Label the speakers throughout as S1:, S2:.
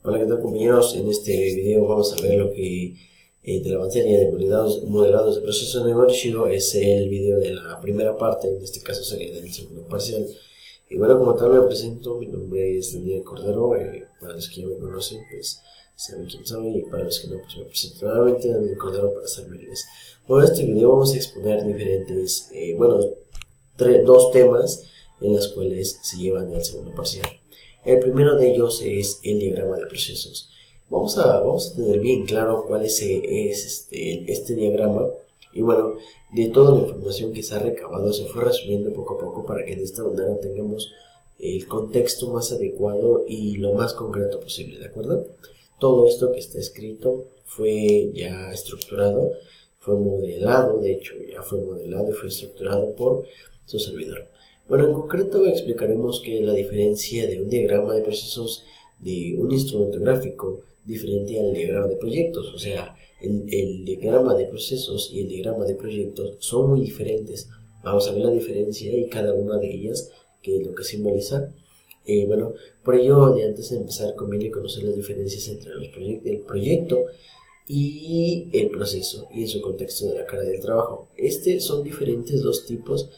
S1: Hola, ¿qué tal, compañeros? En este video vamos a ver lo que de la materia de modelados de procesos de negocio es el video de la primera parte, en este caso sería del segundo parcial. Y bueno, como tal me presento, mi nombre es Daniel Cordero, para los que ya me conocen, pues saben quién soy, y para los que no, pues me presento nuevamente, Daniel Cordero, para servirles. Bueno, en este video vamos a exponer diferentes, dos temas en los cuales se llevan al segundo parcial. El primero de ellos es el diagrama de procesos. Vamos a tener bien claro cuál es este diagrama. Y bueno, de toda la información que se ha recabado se fue resumiendo poco a poco para que de esta manera tengamos el contexto más adecuado y lo más concreto posible, ¿de acuerdo? Todo esto que está escrito fue ya estructurado, fue modelado, de hecho ya fue modelado y fue estructurado por su servidor. Bueno, en concreto explicaremos que la diferencia de un diagrama de procesos de un instrumento gráfico diferente al diagrama de proyectos. O sea, el diagrama de procesos y el diagrama de proyectos son muy diferentes. Vamos a ver la diferencia y cada una de ellas, que es lo que simboliza. Bueno, por ello, de antes de empezar, conviene conocer las diferencias entre el proyecto y el proceso y en su contexto de la carga del trabajo. Son diferentes dos tipos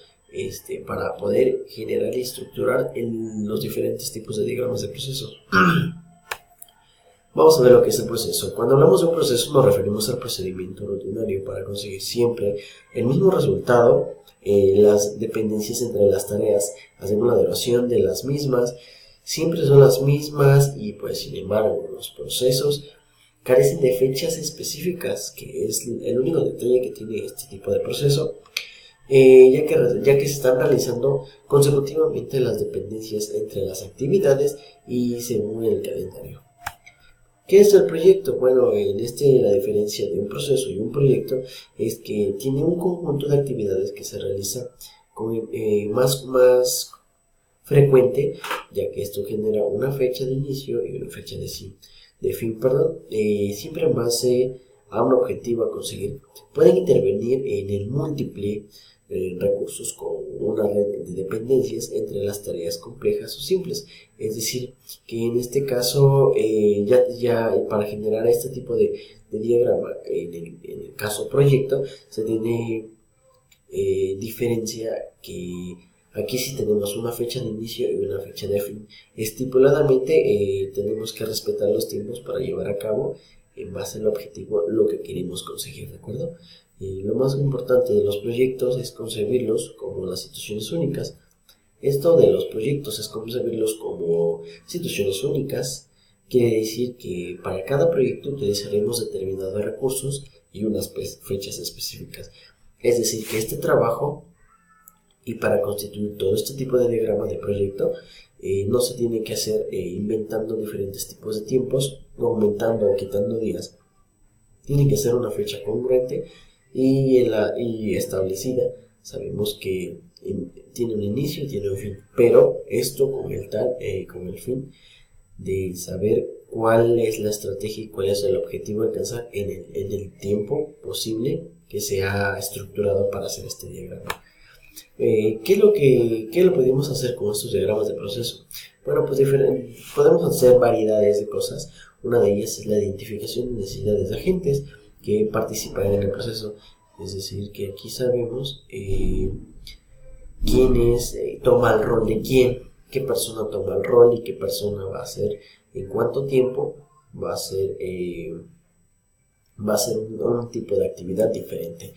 S1: para poder generar y estructurar los diferentes tipos de diagramas de proceso. Vamos a ver lo que es el proceso. Cuando hablamos de un proceso nos referimos al procedimiento rutinario para conseguir siempre el mismo resultado. Las dependencias entre las tareas, hacemos la duración de las mismas, siempre son las mismas y pues sin embargo los procesos carecen de fechas específicas, que es el único detalle que tiene este tipo de proceso. Ya que se están realizando consecutivamente las dependencias entre las actividades y según el calendario. ¿Qué es el proyecto? Bueno, la diferencia de un proceso y un proyecto es que tiene un conjunto de actividades que se realiza con, más frecuente, ya que esto genera una fecha de inicio y una fecha de fin, siempre en base a un objetivo a conseguir. Pueden intervenir en el múltiple recursos con una red de dependencias entre las tareas complejas o simples. Es decir, que en este caso ya para generar este tipo de diagrama, en el caso proyecto, se tiene diferencia que aquí sí tenemos una fecha de inicio y una fecha de fin. Estipuladamente tenemos que respetar los tiempos para llevar a cabo en base al objetivo lo que queremos conseguir, ¿de acuerdo? Lo más importante de los proyectos es concebirlos como las situaciones únicas. Esto de los proyectos es concebirlos como situaciones únicas. Quiere decir que para cada proyecto utilizaremos determinados recursos y unas fechas específicas. Es decir, que este trabajo y para constituir todo este tipo de diagrama de proyecto no se tiene que hacer inventando diferentes tipos de tiempos, aumentando o quitando días. Tiene que ser una fecha congruente y establecida. Sabemos que tiene un inicio y tiene un fin, pero esto con el fin de saber cuál es la estrategia y cuál es el objetivo a alcanzar en el tiempo posible que se ha estructurado para hacer este diagrama. ¿Qué lo podemos hacer con estos diagramas de proceso? Bueno, pues podemos hacer variedades de cosas. Una de ellas es la identificación de necesidades de agentes que participan en el proceso. Es decir, que aquí sabemos quién toma el rol de quién, qué persona toma el rol y qué persona va a hacer, en cuánto tiempo va a ser un tipo de actividad diferente.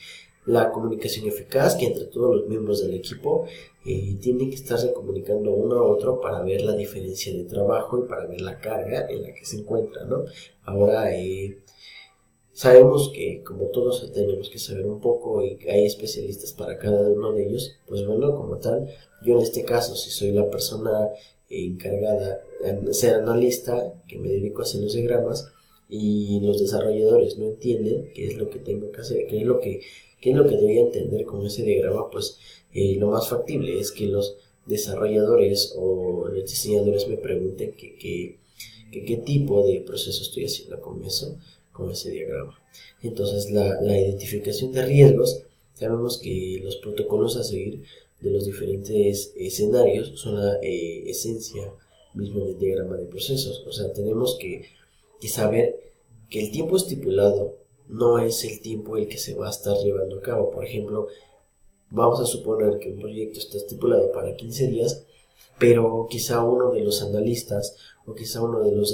S1: La comunicación eficaz, que entre todos los miembros del equipo tienen que estarse comunicando uno a otro para ver la diferencia de trabajo y para ver la carga en la que se encuentra, ¿no? Ahora, sabemos que como todos tenemos que saber un poco y hay especialistas para cada uno de ellos, pues bueno, como tal, yo en este caso, si soy la persona encargada de ser analista, que me dedico a hacer los diagramas, y los desarrolladores no entienden qué es lo que tengo que hacer, qué es lo que doy a entender con ese diagrama, pues lo más factible es que los desarrolladores o los diseñadores me pregunten qué tipo de proceso estoy haciendo con ese diagrama. Entonces la identificación de riesgos, sabemos que los protocolos a seguir de los diferentes escenarios son la esencia misma del diagrama de procesos. O sea, tenemos que y saber que el tiempo estipulado no es el tiempo el que se va a estar llevando a cabo. Por ejemplo, vamos a suponer que un proyecto está estipulado para 15 días, pero quizá uno de los analistas o quizá uno de los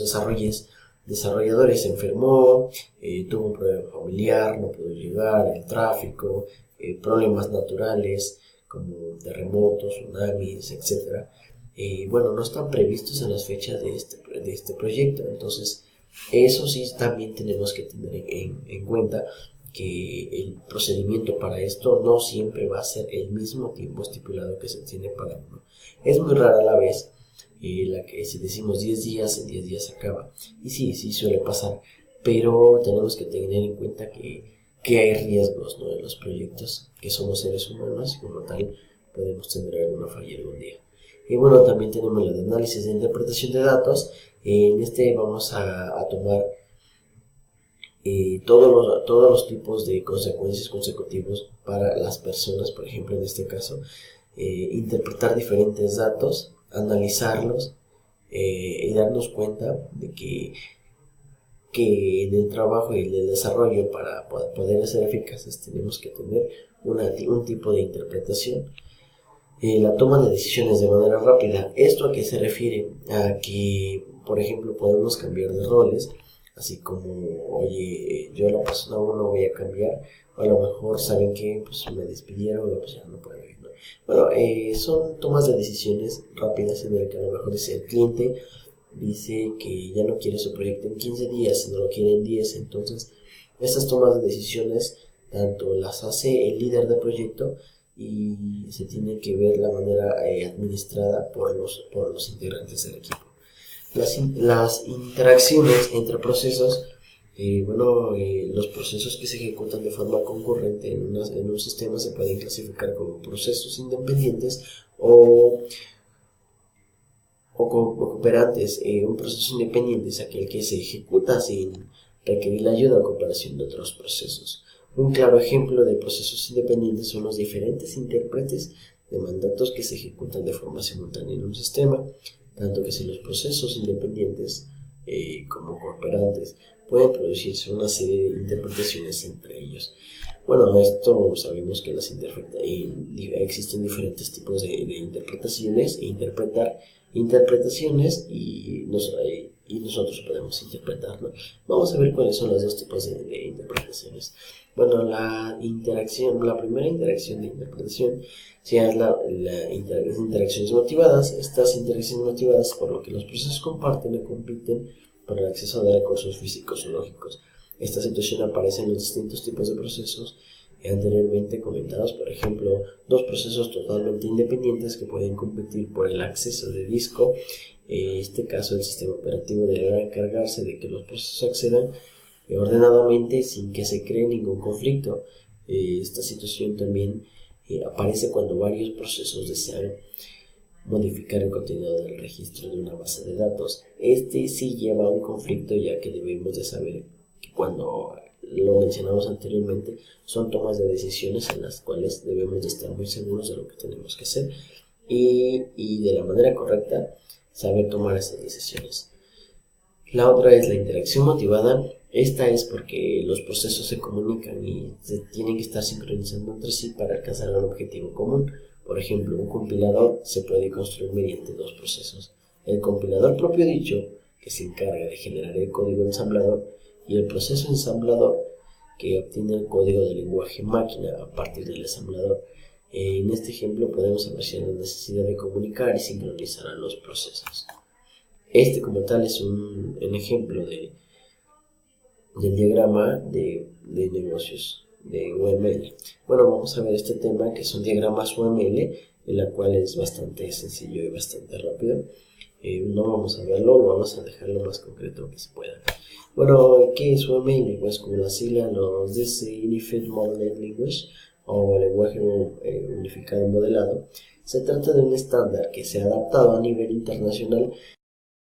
S1: desarrolladores se enfermó, tuvo un problema familiar, no pudo llegar, el tráfico, problemas naturales como terremotos, tsunamis, etcétera. Bueno, no están previstos en las fechas de este proyecto. Entonces, eso sí también tenemos que tener en cuenta, que el procedimiento para esto no siempre va a ser el mismo tiempo estipulado que se tiene para uno. Es muy rara la vez la que si decimos 10 días, en 10 días acaba. Y sí, sí suele pasar, pero tenemos que tener en cuenta que hay riesgos, ¿no?, en los proyectos, que somos seres humanos y como tal podemos tener alguna falla algún día. Y bueno, también tenemos la de análisis de interpretación de datos. En este vamos a tomar todos los tipos de consecuencias consecutivos para las personas. Por ejemplo, en este caso, interpretar diferentes datos, analizarlos y darnos cuenta de que en el trabajo y en el desarrollo, para poder ser eficaces, tenemos que tener un tipo de interpretación. La toma de decisiones de manera rápida. ¿Esto a qué se refiere? A que, por ejemplo, podemos cambiar de roles, así como, oye, yo a la persona 1 voy a cambiar, o a lo mejor, ¿saben qué? Pues me despidieron, pues ya no puedo ir, ¿no? Bueno, son tomas de decisiones rápidas en el que a lo mejor el cliente dice que ya no quiere su proyecto en 15 días, sino lo quiere en 10. Entonces, estas tomas de decisiones tanto las hace el líder del proyecto, y se tiene que ver la manera administrada por los integrantes del equipo. Las interacciones entre procesos, los procesos que se ejecutan de forma concurrente en un sistema se pueden clasificar como procesos independientes o cooperantes. Un proceso independiente es aquel que se ejecuta sin requerir la ayuda o cooperación de otros procesos. Un claro ejemplo de procesos independientes son los diferentes intérpretes de mandatos que se ejecutan de forma simultánea en un sistema, tanto que si los procesos independientes como cooperantes pueden producirse una serie de interpretaciones entre ellos. Bueno, esto sabemos que existen diferentes tipos de interpretaciones, interpretaciones y nosotros podemos interpretar, ¿no? Vamos a ver cuáles son los dos tipos de interpretaciones. Bueno, la primera interacción de interpretación sean las interacciones motivadas. Estas interacciones motivadas por lo que los procesos comparten o compiten por el acceso de recursos físicos o lógicos. Esta situación aparece en los distintos tipos de procesos anteriormente comentados. Por ejemplo, dos procesos totalmente independientes que pueden competir por el acceso de disco. En este caso, el sistema operativo deberá encargarse de que los procesos accedan ordenadamente sin que se cree ningún conflicto. Esta situación también aparece cuando varios procesos desean modificar el contenido del registro de una base de datos. Este sí lleva a un conflicto, ya que debemos de saber que, cuando lo mencionamos anteriormente, son tomas de decisiones en las cuales debemos de estar muy seguros de lo que tenemos que hacer y de la manera correcta saber tomar esas decisiones. La otra es la interacción motivada. Esta es porque los procesos se comunican y se tienen que estar sincronizando entre sí para alcanzar un objetivo común. Por ejemplo, un compilador se puede construir mediante dos procesos: el compilador propio dicho, que se encarga de generar el código ensamblador, y el proceso ensamblador, que obtiene el código del lenguaje máquina a partir del ensamblador. En este ejemplo podemos apreciar la necesidad de comunicar y sincronizar a los procesos. Este como tal es un ejemplo del diagrama de negocios de UML. Bueno, vamos a ver este tema, que son diagramas UML, en la cual es bastante sencillo y bastante rápido. No vamos a verlo, vamos a dejarlo más concreto que se pueda. Bueno, ¿qué es UML? Pues como la sigla nos dice, Unified Modeled Language, o lenguaje unificado modelado. Se trata de un estándar que se ha adaptado a nivel internacional